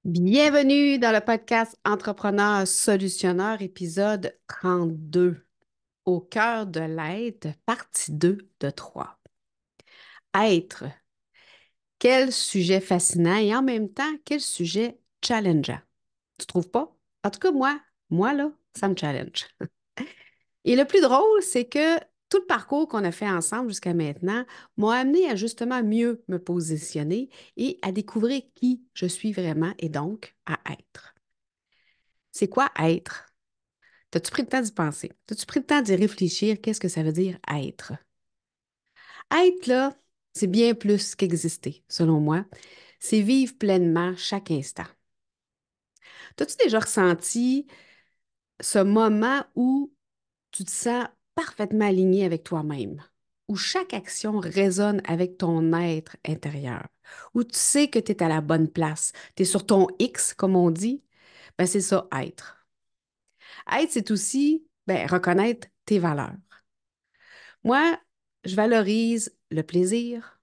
Bienvenue dans le podcast Entrepreneur Solutionneur, épisode 32, Au cœur de l'être, partie 2 de 3. Être, quel sujet fascinant et en même temps, quel sujet challengeant. Tu trouves pas? En tout cas, moi là, ça me challenge. Et le plus drôle, c'est que tout le parcours qu'on a fait ensemble jusqu'à maintenant m'a amené à justement mieux me positionner et à découvrir qui je suis vraiment et donc à être. C'est quoi être? T'as-tu pris le temps d'y penser? T'as-tu pris le temps d'y réfléchir? Qu'est-ce que ça veut dire être? Être, là, c'est bien plus qu'exister, selon moi. C'est vivre pleinement chaque instant. T'as-tu déjà ressenti ce moment où tu te sens parfaitement aligné avec toi-même, où chaque action résonne avec ton être intérieur, où tu sais que tu es à la bonne place, tu es sur ton X, comme on dit? Ben, c'est ça, être. Être, c'est aussi reconnaître tes valeurs. Moi, je valorise le plaisir,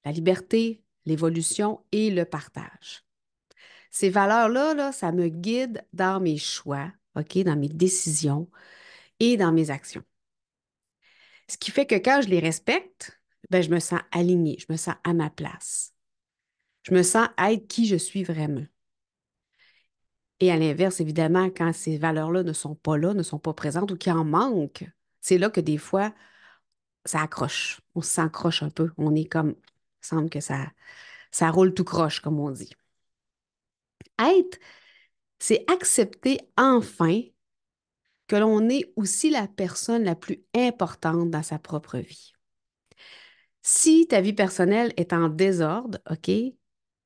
la liberté, l'évolution et le partage. Ces valeurs-là, là, ça me guide dans mes choix, OK, dans mes décisions et dans mes actions. Ce qui fait que quand je les respecte, ben, je me sens alignée, je me sens à ma place. Je me sens être qui je suis vraiment. Et à l'inverse, évidemment, quand ces valeurs-là ne sont pas là, ne sont pas présentes ou qu'il en manque, c'est là que des fois, ça accroche. On s'accroche un peu. On est comme, il semble que ça roule tout croche, comme on dit. Être, c'est accepter enfin que l'on est aussi la personne la plus importante dans sa propre vie. Si ta vie personnelle est en désordre, OK,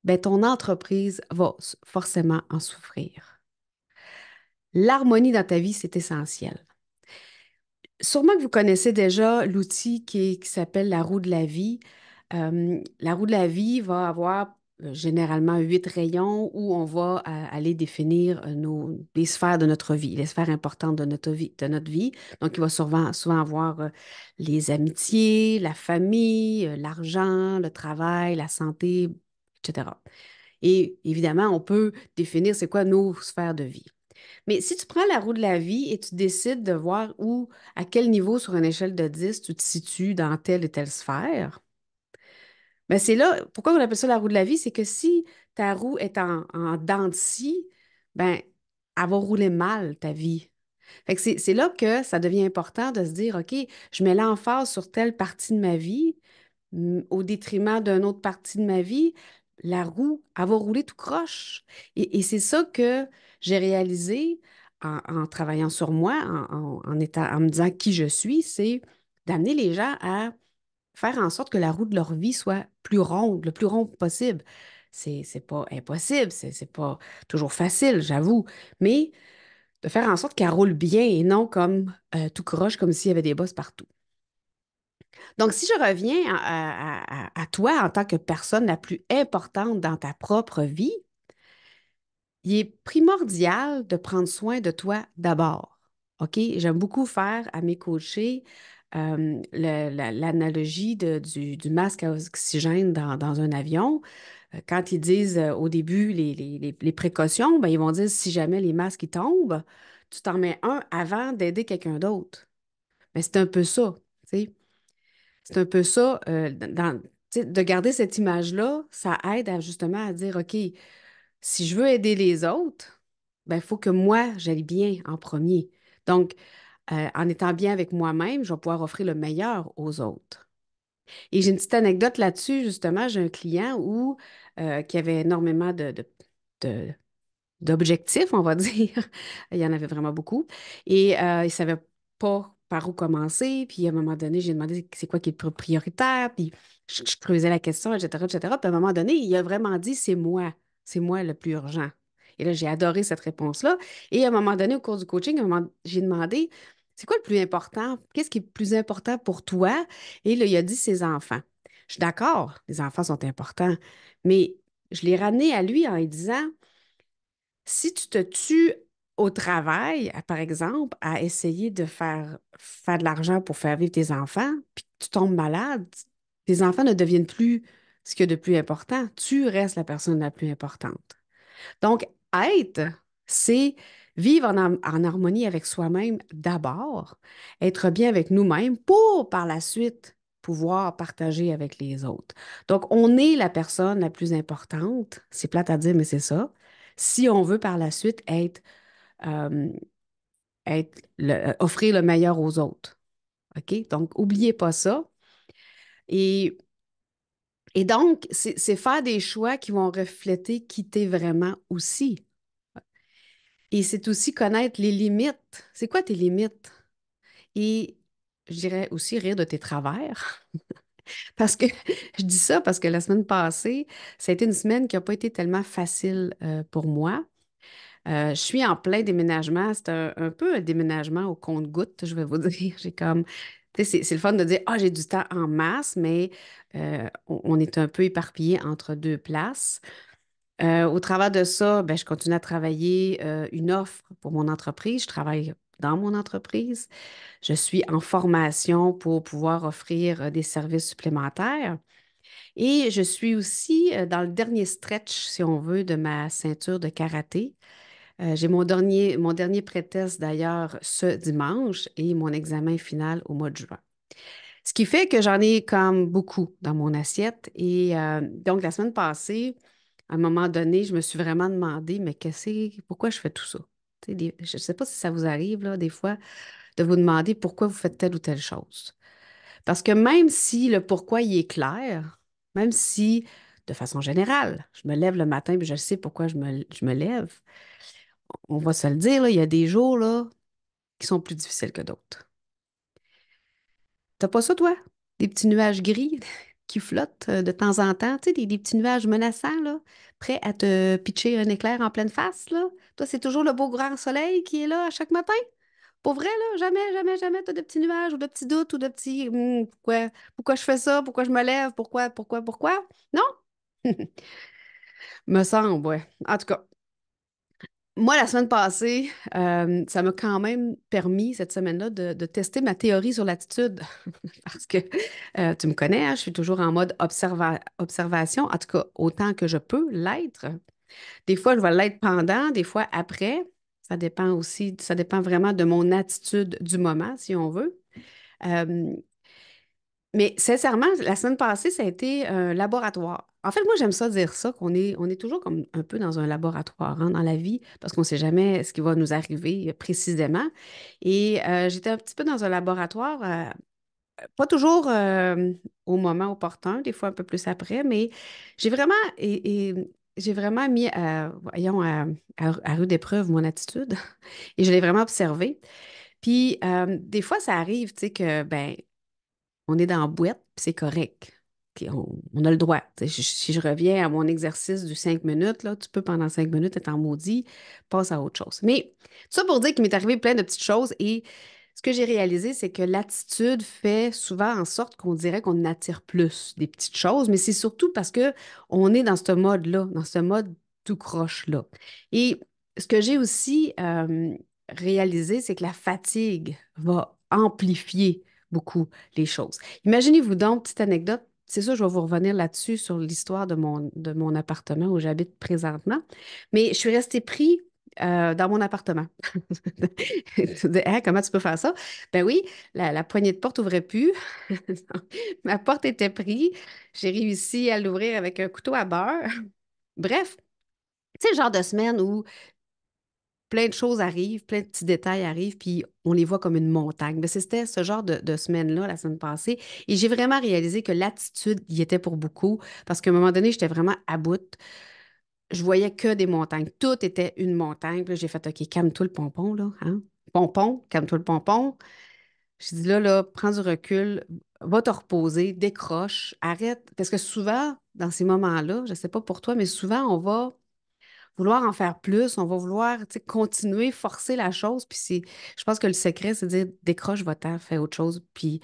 ben ton entreprise va forcément en souffrir. L'harmonie dans ta vie, c'est essentiel. Sûrement que vous connaissez déjà l'outil qui s'appelle la roue de la vie. La roue de la vie va avoir généralement 8 rayons où on va aller définir les sphères de notre vie, les sphères importantes de notre vie. Donc, il va souvent avoir les amitiés, la famille, l'argent, le travail, la santé, etc. Et évidemment, on peut définir c'est quoi nos sphères de vie. Mais si tu prends la roue de la vie et tu décides de voir à quel niveau sur une échelle de 10 tu te situes dans telle et telle sphère, ben c'est là, pourquoi on appelle ça la roue de la vie, c'est que si ta roue est en dents de scie, ben, elle va rouler mal ta vie. Fait que c'est là que ça devient important de se dire, OK, je mets l'emphase sur telle partie de ma vie, au détriment d'une autre partie de ma vie, la roue, elle va rouler tout croche. Et c'est ça que j'ai réalisé en travaillant sur moi, en me disant qui je suis, c'est d'amener les gens à faire en sorte que la roue de leur vie soit plus ronde, le plus rond possible. C'est pas impossible, c'est pas toujours facile, j'avoue, mais de faire en sorte qu'elle roule bien et non comme tout croche, comme s'il y avait des bosses partout. Donc, si je reviens à toi en tant que personne la plus importante dans ta propre vie, il est primordial de prendre soin de toi d'abord. OK? J'aime beaucoup faire à mes coachés l'analogie du masque à oxygène dans un avion. Quand ils disent au début les précautions, ben, ils vont dire si jamais les masques ils tombent, tu t'en mets un avant d'aider quelqu'un d'autre. Mais c'est un peu ça. Tu sais. C'est un peu ça, tu sais, de garder cette image-là, ça aide justement à dire, OK, si je veux aider les autres, ben, il faut que moi, j'aille bien en premier. Donc, en étant bien avec moi-même, je vais pouvoir offrir le meilleur aux autres. Et j'ai une petite anecdote là-dessus, justement. J'ai un client qui avait énormément de- d'objectifs, on va dire. Il y en avait vraiment beaucoup. Et il ne savait pas par où commencer. Puis à un moment donné, j'ai demandé c'est quoi qui est prioritaire. Puis je creusais la question, etc., etc. Puis à un moment donné, il a vraiment dit c'est moi le plus urgent. Et là, j'ai adoré cette réponse-là. Et à un moment donné, au cours du coaching, j'ai demandé c'est quoi le plus important? Qu'est-ce qui est le plus important pour toi? Et là, il a dit ses enfants. Je suis d'accord, les enfants sont importants, mais je l'ai ramené à lui en lui disant si tu te tues au travail, par exemple, à essayer de faire de l'argent pour faire vivre tes enfants, puis que tu tombes malade, tes enfants ne deviennent plus ce qu'il y a de plus important. Tu restes la personne la plus importante. Donc, être, c'est vivre en harmonie avec soi-même d'abord, être bien avec nous-mêmes pour par la suite pouvoir partager avec les autres. Donc, on est la personne la plus importante, c'est plate à dire, mais c'est ça, si on veut par la suite euh, offrir le meilleur aux autres. OK? Donc, oubliez pas ça. Et, et donc, c'est faire des choix qui vont refléter qui t'es vraiment aussi. Et c'est aussi connaître les limites. C'est quoi tes limites? Et je dirais aussi rire de tes travers. Parce que je dis ça parce que la semaine passée, ça a été une semaine qui n'a pas été tellement facile pour moi. Je suis en plein déménagement. C'est un peu un déménagement au compte-gouttes, je vais vous dire. J'ai comme, tu sais, c'est le fun de dire, ah, j'ai du temps en masse, mais on est un peu éparpillé entre deux places. Au travers de ça, ben, je continue à travailler une offre pour mon entreprise. Je travaille dans mon entreprise. Je suis en formation pour pouvoir offrir des services supplémentaires. Et je suis aussi dans le dernier stretch, si on veut, de ma ceinture de karaté. J'ai mon dernier pré-test d'ailleurs ce dimanche et mon examen final au mois de juin. Ce qui fait que j'en ai comme beaucoup dans mon assiette. Et donc, la semaine passée, à un moment donné, je me suis vraiment demandé, mais pourquoi je fais tout ça? Tu sais, je ne sais pas si ça vous arrive, là, des fois, de vous demander pourquoi vous faites telle ou telle chose. Parce que même si le pourquoi il est clair, même si, de façon générale, je me lève le matin et je sais pourquoi je me lève, on va se le dire, là, il y a des jours là, qui sont plus difficiles que d'autres. T'as pas ça, toi? Des petits nuages gris qui flottent de temps en temps, tu sais, des petits nuages menaçants, là, prêts à te pitcher un éclair en pleine face, là. Toi, c'est toujours le beau grand soleil qui est là à chaque matin? Pour vrai, là, jamais, jamais, jamais, t'as de petits nuages ou de petits doutes ou de petits pourquoi je fais ça, pourquoi je me lève, pourquoi? Non? Me semble, ouais. En tout cas, moi, la semaine passée, ça m'a quand même permis, cette semaine-là, de tester ma théorie sur l'attitude. Parce que tu me connais, hein, je suis toujours en mode observation, en tout cas, autant que je peux l'être. Des fois, je vais l'être pendant, des fois après. Ça dépend aussi, ça dépend vraiment de mon attitude du moment, si on veut. Euh, mais sincèrement, la semaine passée, ça a été un laboratoire. En fait, moi, j'aime ça dire ça, on est toujours comme un peu dans un laboratoire hein, dans la vie, parce qu'on ne sait jamais ce qui va nous arriver précisément. Et j'étais un petit peu dans un laboratoire, pas toujours au moment opportun, des fois un peu plus après, mais j'ai vraiment, j'ai vraiment mis voyons, à rude épreuve mon attitude et je l'ai vraiment observé. Puis, des fois, ça arrive, tu sais, que, ben, on est dans la boîte, puis c'est correct. On a le droit. Tu sais, si je reviens à mon exercice du 5 minutes, là, tu peux pendant 5 minutes être en maudit, passe à autre chose. Mais tout ça pour dire qu'il m'est arrivé plein de petites choses et ce que j'ai réalisé, c'est que l'attitude fait souvent en sorte qu'on dirait qu'on attire plus des petites choses, mais c'est surtout parce que on est dans ce mode-là, dans ce mode tout croche-là. Et ce que j'ai aussi réalisé, c'est que la fatigue va amplifier beaucoup les choses. Imaginez-vous donc, petite anecdote, c'est sûr, je vais vous revenir là-dessus sur l'histoire de mon appartement où j'habite présentement, mais je suis restée pris dans mon appartement. Tu dis, hein, comment tu peux faire ça? Ben oui, la poignée de porte ouvrait plus. Ma porte était prise. J'ai réussi à l'ouvrir avec un couteau à beurre. Bref, c'est le genre de semaine où plein de choses arrivent, plein de petits détails arrivent, puis on les voit comme une montagne. Mais c'était ce genre de semaine-là, la semaine passée. Et j'ai vraiment réalisé que l'attitude y était pour beaucoup, parce qu'à un moment donné, j'étais vraiment à bout. Je voyais que des montagnes. Tout était une montagne. Puis là, j'ai fait, OK, calme-toi le pompon, là. Hein? Pompon, calme-toi le pompon. J'ai dit, là, prends du recul, va te reposer, décroche, arrête. Parce que souvent, dans ces moments-là, je ne sais pas pour toi, mais souvent, on va vouloir en faire plus, on va vouloir tu sais, continuer, forcer la chose. Puis je pense que le secret, c'est de dire décroche votre fais autre chose, puis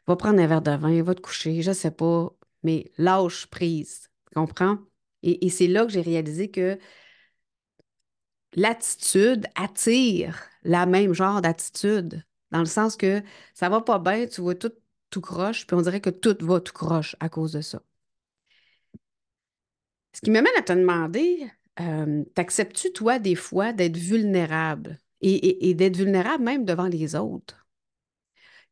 va prendre un verre de vin, va te coucher, je sais pas, mais lâche prise. Tu comprends? Et c'est là que j'ai réalisé que l'attitude attire la même genre d'attitude, dans le sens que ça va pas bien, tu vois tout croche, puis on dirait que tout va tout croche à cause de ça. Ce qui m'amène à te demander. t'acceptes-tu, toi, des fois, d'être vulnérable et d'être vulnérable même devant les autres?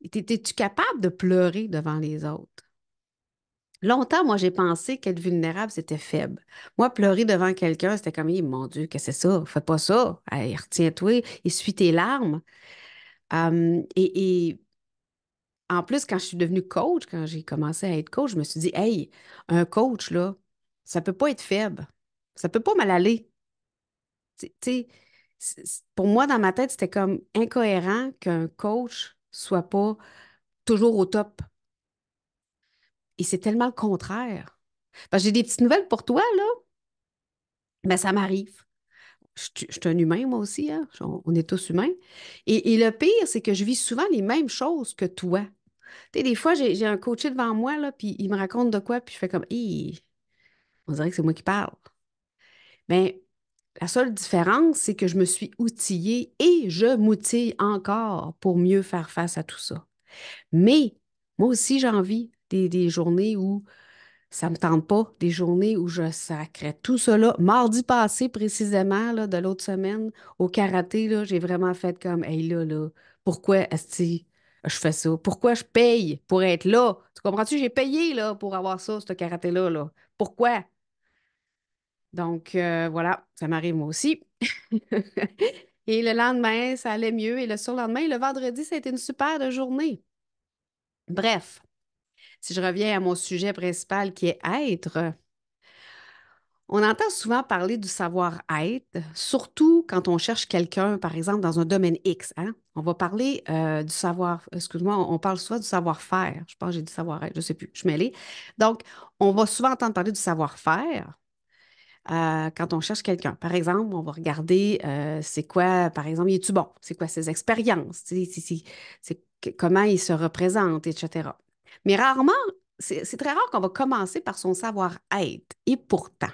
Es-tu capable de pleurer devant les autres? Longtemps, moi, j'ai pensé qu'être vulnérable, c'était faible. Moi, pleurer devant quelqu'un, c'était comme, mon Dieu, qu'est-ce que c'est ça? Fais pas ça. Hey, retiens-toi, essuie tes larmes. Et en plus, quand je suis devenue coach, quand j'ai commencé à être coach, je me suis dit, hey, un coach, là, ça peut pas être faible. Ça peut pas mal aller. Tu sais, pour moi, dans ma tête, c'était comme incohérent qu'un coach soit pas toujours au top. Et c'est tellement le contraire. Parce que j'ai des petites nouvelles pour toi, là. Ben, ça m'arrive. Je suis un humain, moi aussi, hein. On est tous humains. Et le pire, c'est que je vis souvent les mêmes choses que toi. Tu sais, des fois, j'ai un coaché devant moi, là, puis il me raconte de quoi, puis je fais comme, on dirait que c'est moi qui parle. Mais la seule différence, c'est que je me suis outillée et je m'outille encore pour mieux faire face à tout ça. Mais moi aussi, j'ai envie des journées où ça ne me tente pas, des journées où je sacrais tout cela. Mardi passé, précisément, là, de l'autre semaine, au karaté, là, j'ai vraiment fait comme, hey là, pourquoi est-ce que je fais ça? Pourquoi je paye pour être là? Tu comprends-tu? J'ai payé là, pour avoir ça, ce karaté-là. Là. Pourquoi? Donc, voilà, ça m'arrive moi aussi. Et le lendemain, ça allait mieux. Et le surlendemain, le vendredi, ça a été une super de journée. Bref, si je reviens à mon sujet principal qui est être, on entend souvent parler du savoir-être, surtout quand on cherche quelqu'un, par exemple, dans un domaine X, hein? On va parler du savoir, excuse-moi, on parle souvent du savoir-faire. Je pense que j'ai dit savoir-être, je ne sais plus, je suis mêlée. Donc, on va souvent entendre parler du savoir-faire quand on cherche quelqu'un. Par exemple, on va regarder c'est quoi, par exemple, il est-tu bon? C'est quoi ses expériences? Tu sais, comment il se représente, etc. Mais rarement, c'est très rare qu'on va commencer par son savoir-être. Et pourtant,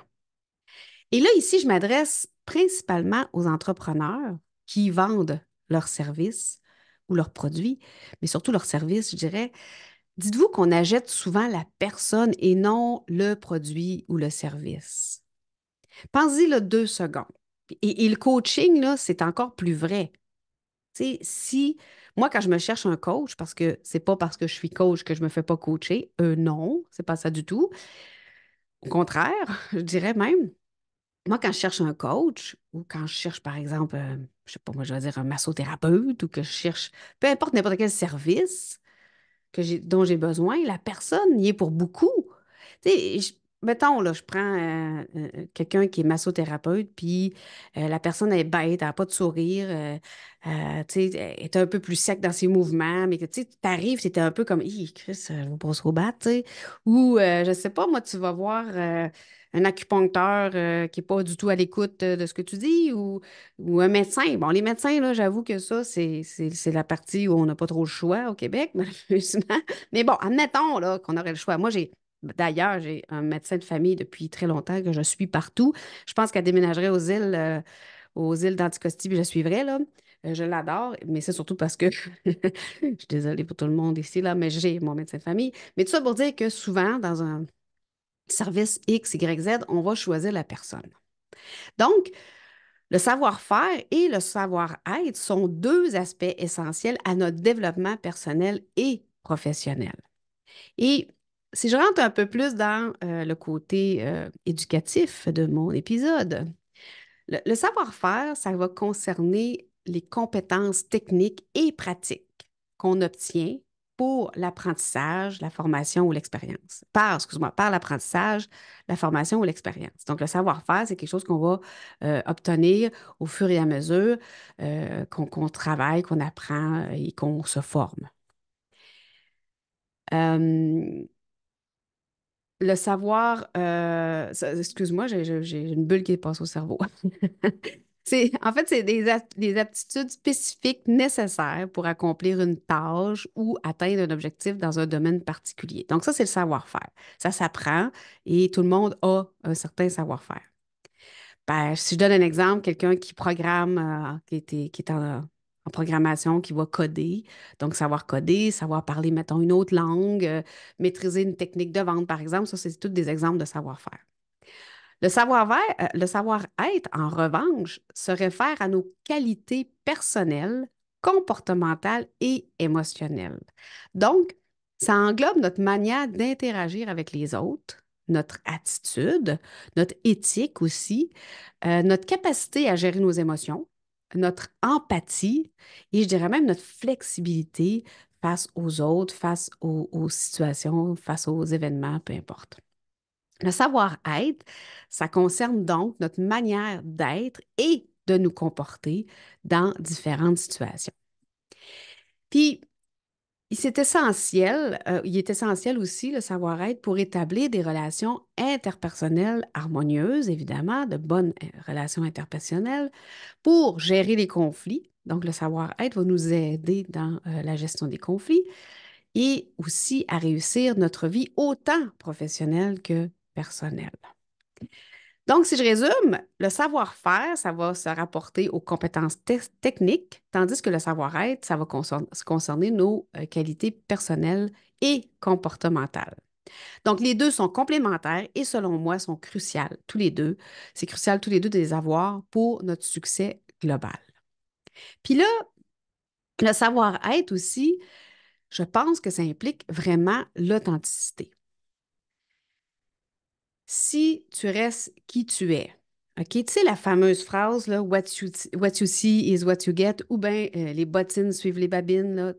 et là, ici, je m'adresse principalement aux entrepreneurs qui vendent leurs services ou leurs produits, mais surtout leurs services, je dirais. Dites-vous qu'on achète souvent la personne et non le produit ou le service. Pensez-y là 2 secondes. Et le coaching, là, c'est encore plus vrai. Tu sais, si moi, quand je me cherche un coach, parce que c'est pas parce que je suis coach que je me fais pas coacher, non, c'est pas ça du tout. Au contraire, je dirais même. Moi, quand je cherche un coach ou quand je cherche, par exemple, je sais pas, moi, je vais dire un massothérapeute ou que je cherche, peu importe n'importe quel service dont j'ai besoin, la personne y est pour beaucoup. Tu sais, mettons, là, je prends quelqu'un qui est massothérapeute, puis la personne est bête, elle n'a pas de sourire, tu sais, elle est un peu plus sec dans ses mouvements, mais que tu arrives, c'était un peu comme, Chris, je vais pas se rebattre, tu sais. Ou, je sais pas, moi, tu vas voir un acupuncteur qui n'est pas du tout à l'écoute de ce que tu dis, ou un médecin. Bon, les médecins, là, j'avoue que ça, c'est la partie où on n'a pas trop le choix au Québec, malheureusement. Mais bon, admettons là, qu'on aurait le choix. Moi, d'ailleurs, j'ai un médecin de famille depuis très longtemps que je suis partout. Je pense qu'elle déménagerait aux îles d'Anticosti, puis je suivrais, là. Je l'adore, mais c'est surtout parce que je suis désolée pour tout le monde ici, là, mais j'ai mon médecin de famille. Mais tout ça pour dire que souvent, dans un service X, Y, Z, on va choisir la personne. Donc, le savoir-faire et le savoir-être sont 2 aspects essentiels à notre développement personnel et professionnel. Et si je rentre un peu plus dans le côté éducatif de mon épisode, le savoir-faire, ça va concerner les compétences techniques et pratiques qu'on obtient pour l'apprentissage, la formation ou l'expérience. Par l'apprentissage, la formation ou l'expérience. Donc, le savoir-faire, c'est quelque chose qu'on va obtenir au fur et à mesure qu'on travaille, qu'on apprend et qu'on se forme. Euh, le savoir, excuse-moi, j'ai une bulle qui passe au cerveau. En fait, c'est des aptitudes spécifiques nécessaires pour accomplir une tâche ou atteindre un objectif dans un domaine particulier. Donc, ça, c'est le savoir-faire. Ça s'apprend et tout le monde a un certain savoir-faire. Ben, si je donne un exemple, quelqu'un qui programme, qui est en programmation, qui va coder, donc savoir coder, savoir parler, mettons, une autre langue, maîtriser une technique de vente, par exemple, ça, c'est tous des exemples de savoir-faire. Le savoir-être, en revanche, se réfère à nos qualités personnelles, comportementales et émotionnelles. Donc, ça englobe notre manière d'interagir avec les autres, notre attitude, notre éthique aussi, notre capacité à gérer nos émotions, notre empathie et je dirais même notre flexibilité face aux autres, face aux situations, face aux événements, peu importe. Le savoir-être, ça concerne donc notre manière d'être et de nous comporter dans différentes situations. Puis, il est essentiel aussi, le savoir-être, pour établir des relations interpersonnelles harmonieuses, évidemment, de bonnes relations interpersonnelles, pour gérer les conflits. Donc, le savoir-être va nous aider dans la gestion des conflits et aussi à réussir notre vie autant professionnelle que personnelle. Donc, si je résume, le savoir-faire, ça va se rapporter aux compétences techniques, tandis que le savoir-être, ça va concerner nos qualités personnelles et comportementales. Donc, les deux sont complémentaires et selon moi, sont cruciales, tous les deux. C'est crucial tous les deux de les avoir pour notre succès global. Puis là, le savoir-être aussi, je pense que ça implique vraiment l'authenticité. Si tu restes qui tu es, OK, tu sais la fameuse phrase, là, what you see is what you get, ou bien les bottines suivent les babines, là.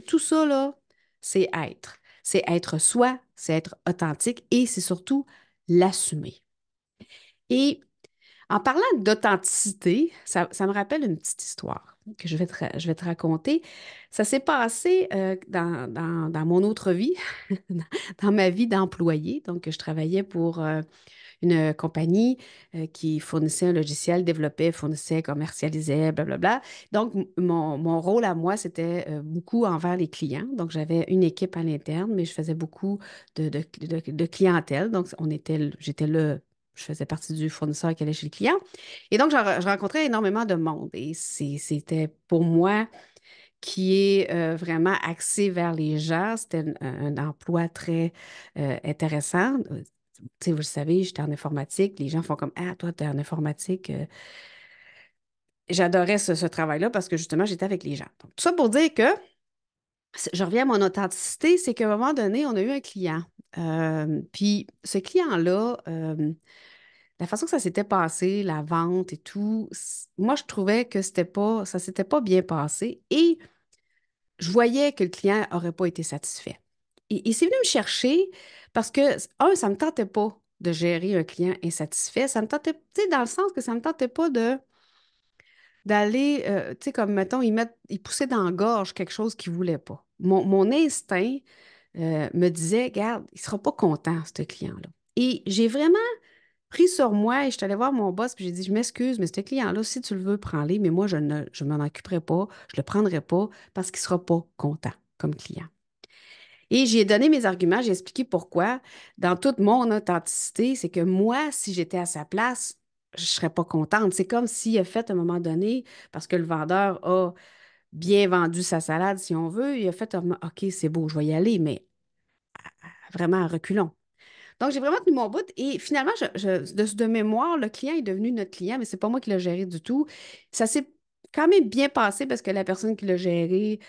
Tout ça, là, c'est être. C'est être soi, c'est être authentique et c'est surtout l'assumer. Et en parlant d'authenticité, ça me rappelle une petite histoire que je vais te raconter. Ça s'est passé dans mon autre vie, dans ma vie d'employé. Donc, je travaillais pour une compagnie qui fournissait un logiciel, développait, fournissait, commercialisait, blablabla. Donc, mon rôle à moi, c'était beaucoup envers les clients. Donc, j'avais une équipe à l'interne, mais je faisais beaucoup de clientèle. Donc, j'étais là, je faisais partie du fournisseur qui allait chez le client. Et donc, je rencontrais énormément de monde. Et c'était pour moi qui est vraiment axé vers les gens. C'était un emploi très intéressant. Tu sais, vous le savez, j'étais en informatique. Les gens font comme, ah, toi, tu es en informatique. J'adorais ce travail-là parce que justement, j'étais avec les gens. Donc, tout ça pour dire que, je reviens à mon authenticité, c'est qu'à un moment donné, on a eu un client. Puis ce client-là, la façon que ça s'était passé, la vente et tout, moi, je trouvais que ça s'était pas bien passé. Et je voyais que le client n'aurait pas été satisfait. Et il s'est venu me chercher parce que, ça ne me tentait pas de gérer un client insatisfait. Ça me tentait, tu sais, dans le sens que ça ne me tentait pas d'aller, tu sais, comme, mettons, il poussait dans la gorge quelque chose qu'il ne voulait pas. Mon instinct me disait, regarde, il ne sera pas content, ce client-là. Et j'ai vraiment pris sur moi et je suis allée voir mon boss puis j'ai dit, je m'excuse, mais ce client-là, si tu le veux, prends-le, mais moi, je ne m'en occuperai pas, je ne le prendrai pas parce qu'il ne sera pas content comme client. Et j'ai donné mes arguments, j'ai expliqué pourquoi. Dans toute mon authenticité, c'est que moi, si j'étais à sa place, je ne serais pas contente. C'est comme s'il a fait à un moment donné, parce que le vendeur a bien vendu sa salade, si on veut, il a fait, OK, c'est beau, je vais y aller, mais vraiment à reculons. Donc, j'ai vraiment tenu mon bout et finalement, de mémoire, le client est devenu notre client, mais c'est pas moi qui l'ai géré du tout. Ça s'est quand même bien passé parce que la personne qui l'a géré,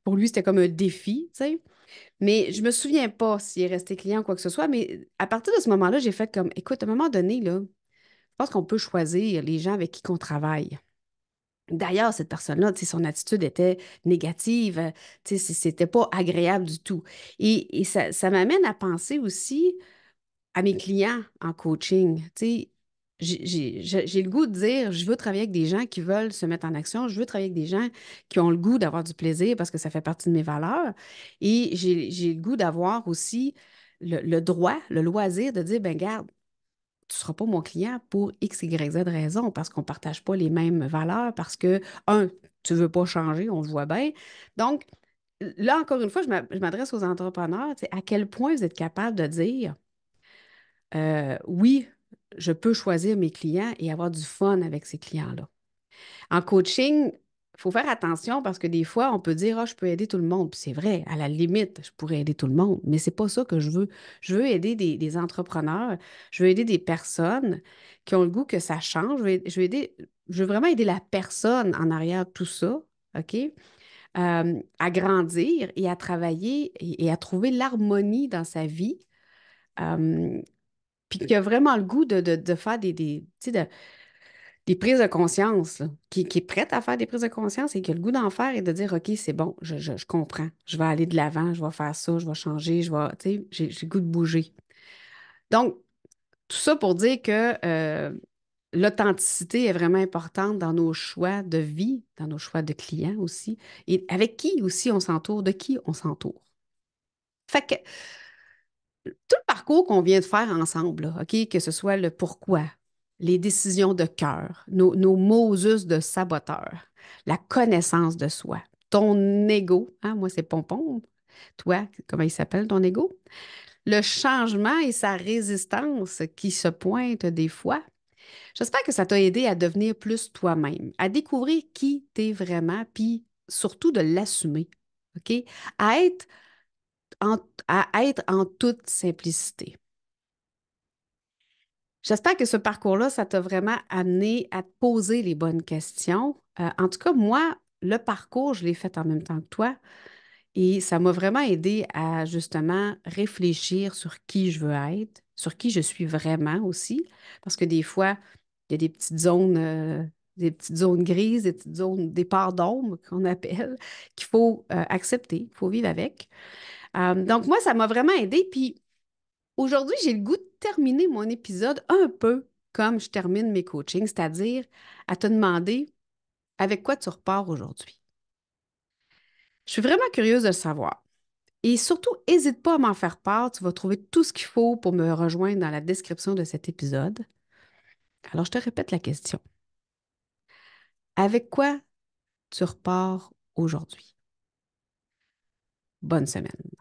pour lui, c'était comme un défi, tu sais. Mais je me souviens pas s'il est resté client ou quoi que ce soit, mais à partir de ce moment-là, j'ai fait comme, écoute, à un moment donné, là, je pense qu'on peut choisir les gens avec qui on travaille. D'ailleurs, cette personne-là, tu sais, son attitude était négative, tu sais, c'était pas agréable du tout. Et ça m'amène à penser aussi à mes clients en coaching. Tu sais, j'ai le goût de dire, je veux travailler avec des gens qui veulent se mettre en action, je veux travailler avec des gens qui ont le goût d'avoir du plaisir parce que ça fait partie de mes valeurs. Et j'ai le goût d'avoir aussi le droit, le loisir de dire, ben garde, tu ne seras pas mon client pour X, Y, Z raison, parce qu'on ne partage pas les mêmes valeurs, parce que, tu ne veux pas changer, on le voit bien. Donc, là, encore une fois, je m'adresse aux entrepreneurs, tu sais, à quel point vous êtes capable de dire, oui, je peux choisir mes clients et avoir du fun avec ces clients-là. En coaching, faut faire attention parce que des fois, on peut dire, ah, je peux aider tout le monde. Puis c'est vrai, à la limite, je pourrais aider tout le monde, mais c'est pas ça que je veux. Je veux aider des entrepreneurs, je veux aider des personnes qui ont le goût que ça change. Je veux vraiment aider la personne en arrière de tout ça, OK? À grandir et à travailler et à trouver l'harmonie dans sa vie. Euh, Puis qui a vraiment le goût de faire tu sais, des prises de conscience, là, qui est prête à faire des prises de conscience et qui a le goût d'en faire et de dire, OK, c'est bon, je comprends, je vais aller de l'avant, je vais faire ça, je vais changer, tu sais, j'ai le goût de bouger. Donc, tout ça pour dire que l'authenticité est vraiment importante dans nos choix de vie, dans nos choix de clients aussi, et avec qui aussi on s'entoure, de qui on s'entoure. Fait que tout le parcours qu'on vient de faire ensemble, là, OK, que ce soit le pourquoi, les décisions de cœur, nos Moses de saboteur, la connaissance de soi, ton ego, hein, moi c'est Pompon, toi, comment il s'appelle ton ego? Le changement et sa résistance qui se pointe des fois. J'espère que ça t'a aidé à devenir plus toi-même, à découvrir qui t'es vraiment, puis surtout de l'assumer, OK? À être en, à être en toute simplicité. J'espère que ce parcours-là, ça t'a vraiment amené à te poser les bonnes questions. En tout cas, moi, le parcours, je l'ai fait en même temps que toi et ça m'a vraiment aidé à justement réfléchir sur qui je veux être, sur qui je suis vraiment aussi, parce que des fois, il y a des petites zones grises, des petites zones, des parts d'ombre qu'on appelle, qu'il faut accepter, qu'il faut vivre avec. Donc, moi, ça m'a vraiment aidé. Puis, aujourd'hui, j'ai le goût de terminer mon épisode un peu comme je termine mes coachings, c'est-à-dire à te demander avec quoi tu repars aujourd'hui. Je suis vraiment curieuse de le savoir. Et surtout, n'hésite pas à m'en faire part. Tu vas trouver tout ce qu'il faut pour me rejoindre dans la description de cet épisode. Alors, je te répète la question. Avec quoi tu repars aujourd'hui? Bonne semaine.